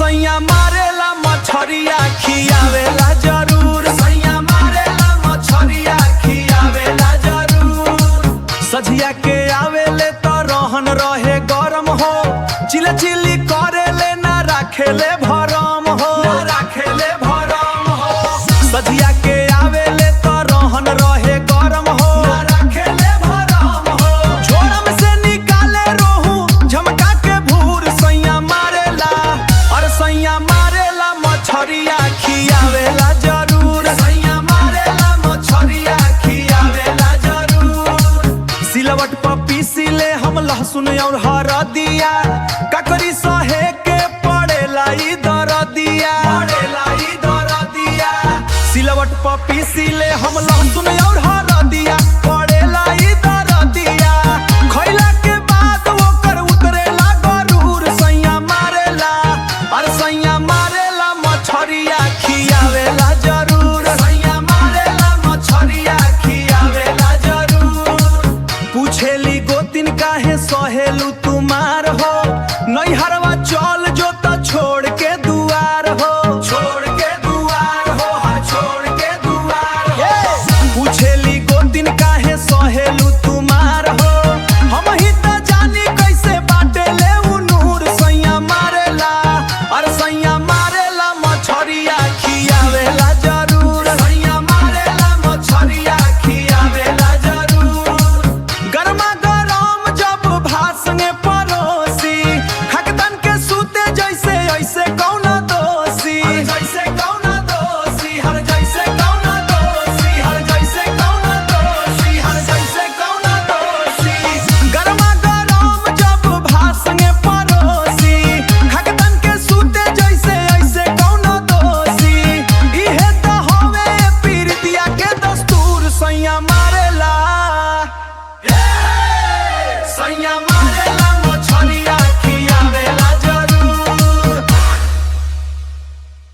सैया मारेला मछरिया खियावेला जरूर, सैया मारेला मछरिया खियावेला जरूर। सझिया के आवेले तो रहन रहे गरम हो, चिले चिली करेले ना राखेले भरम हो, ना राखेले भरम हो। सझिया के आवेले तो रहन रहे गरम हो, ना राखेले भरम हो। झोरम से निकाले रोहू झमका के भूर, सैया मारेला और सैया मारेला मछरिया खियावेला जरूर, सैया मारेला मछरिया खियावेला जरूर। सिलवट पर पीसीले हम लहसुन और हरदिया, ककरी सहे के पड़ेला ई दरदिया, पड़ेला ई दरदिया। सिलवट पर पीसीले हम लहसुन और हरदिया, पड़ेला ई दरदिया। खइला के बाद ओकर उतरेला गरूर, सैया मारेला और सैया मारेला मछरिया खियावेला जरूर, सैया मारेला मछरिया खियावेला जरूर। पूछेली गोतिन काहे सहेलू तुमार हो, नैहरवा चल जो